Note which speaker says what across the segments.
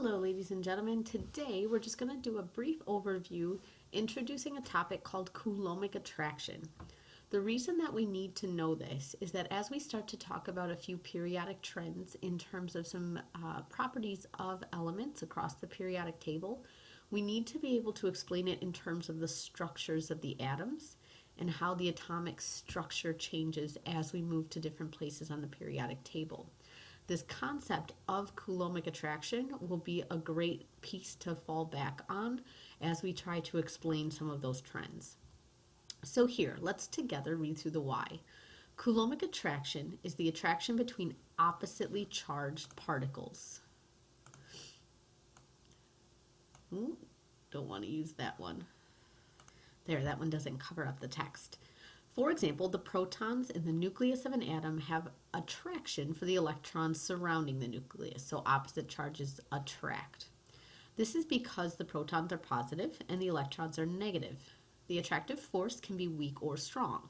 Speaker 1: Hello, ladies and gentlemen. Today we're just going to do a brief overview introducing a topic called Coulombic attraction. The reason that we need to know this is that as we start to talk about a few periodic trends in terms of some properties of elements across the periodic table, we need to be able to explain it in terms of the structures of the atoms and how the atomic structure changes as we move to different places on the periodic table. This concept of Coulombic attraction will be a great piece to fall back on as we try to explain some of those trends. So here, let's together read through the why. Coulombic attraction is the attraction between oppositely charged particles. Ooh, don't want to use that one. There, that one doesn't cover up the text. For example, the protons in the nucleus of an atom have attraction for the electrons surrounding the nucleus, so opposite charges attract. This is because the protons are positive and the electrons are negative. The attractive force can be weak or strong.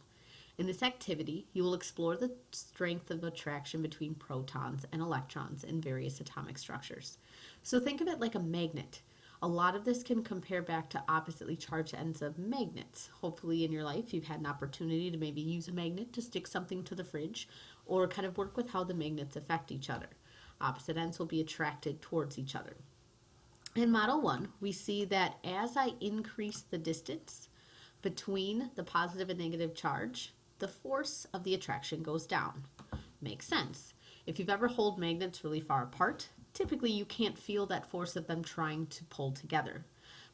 Speaker 1: In this activity, you will explore the strength of attraction between protons and electrons in various atomic structures. So think of it like a magnet. A lot of this can compare back to oppositely charged ends of magnets. Hopefully in your life you've had an opportunity to maybe use a magnet to stick something to the fridge or kind of work with how the magnets affect each other. Opposite ends will be attracted towards each other. In Model 1, we see that as I increase the distance between the positive and negative charge, the force of the attraction goes down. Makes sense. If you've ever held magnets really far apart, typically you can't feel that force of them trying to pull together.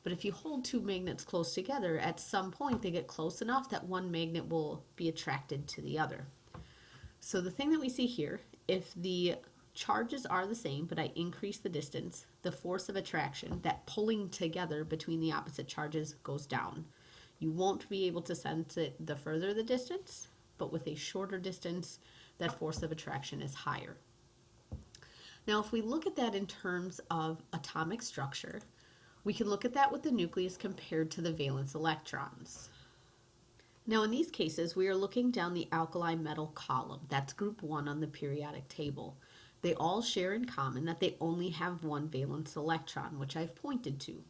Speaker 1: But if you hold two magnets close together, at some point they get close enough that one magnet will be attracted to the other. So the thing that we see here, if the charges are the same, but I increase the distance, the force of attraction, that pulling together between the opposite charges, goes down. You won't be able to sense it the further the distance, but with a shorter distance, that force of attraction is higher. Now, if we look at that in terms of atomic structure, we can look at that with the nucleus compared to the valence electrons. Now, in these cases, we are looking down the alkali metal column. That's group 1 on the periodic table. They all share in common that they only have one valence electron, which I've pointed to.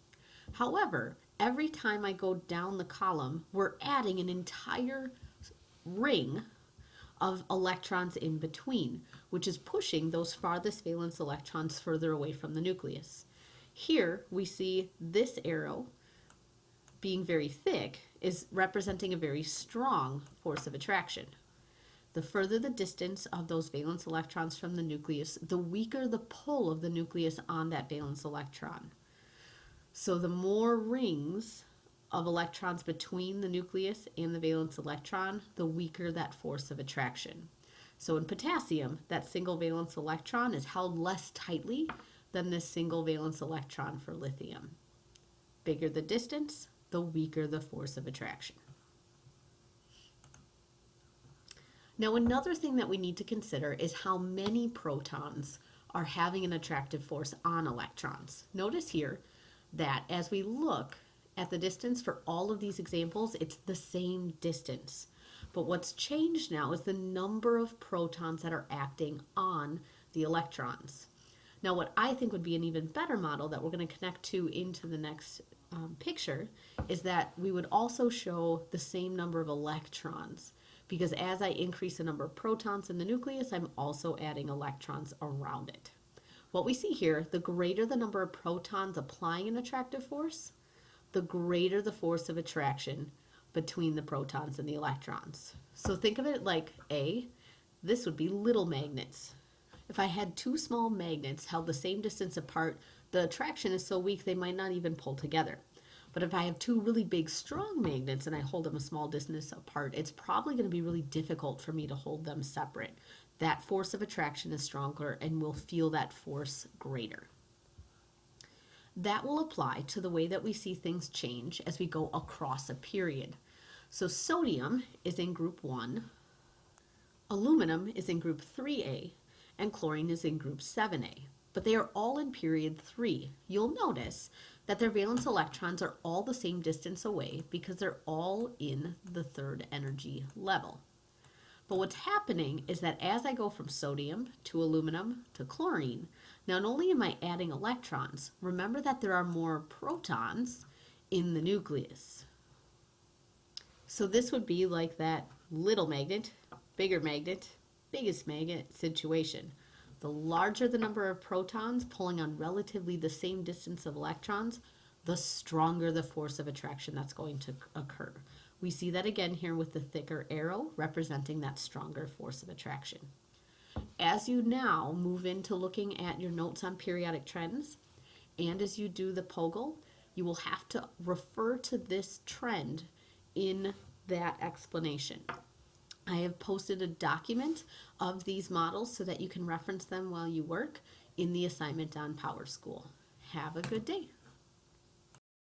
Speaker 1: However, every time I go down the column, we're adding an entire ring of electrons in between, which is pushing those farthest valence electrons further away from the nucleus. Here we see this arrow being very thick is representing a very strong force of attraction. The further the distance of those valence electrons from the nucleus, the weaker the pull of the nucleus on that valence electron. So the more rings of electrons between the nucleus and the valence electron, the weaker that force of attraction. So in potassium, that single valence electron is held less tightly than this single valence electron for lithium. Bigger the distance, the weaker the force of attraction. Now, another thing that we need to consider is how many protons are having an attractive force on electrons. Notice here that as we look at the distance for all of these examples, it's the same distance. But what's changed now is the number of protons that are acting on the electrons. Now, what I think would be an even better model that we're going to connect to into the next picture is that we would also show the same number of electrons, because as I increase the number of protons in the nucleus, I'm also adding electrons around it. What we see here, the greater the number of protons applying an attractive force, the greater the force of attraction between the protons and the electrons. So think of it like this would be little magnets. If I had two small magnets held the same distance apart, the attraction is so weak they might not even pull together. But if I have two really big strong magnets and I hold them a small distance apart, it's probably going to be really difficult for me to hold them separate. That force of attraction is stronger and we'll feel that force greater. That will apply to the way that we see things change as we go across a period. So sodium is in group 1, aluminum is in group 3A, and chlorine is in group 7A. But they are all in period 3. You'll notice that their valence electrons are all the same distance away because they're all in the third energy level. But what's happening is that as I go from sodium to aluminum to chlorine, Not only am I adding electrons, remember that there are more protons in the nucleus. So this would be like that little magnet, biggest magnet situation. The larger the number of protons pulling on relatively the same distance of electrons, the stronger the force of attraction that's going to occur. We see that again here with the thicker arrow representing that stronger force of attraction. As you now move into looking at your notes on periodic trends, and as you do the POGL, you will have to refer to this trend in that explanation. I have posted a document of these models so that you can reference them while you work in the assignment on PowerSchool. Have a good day.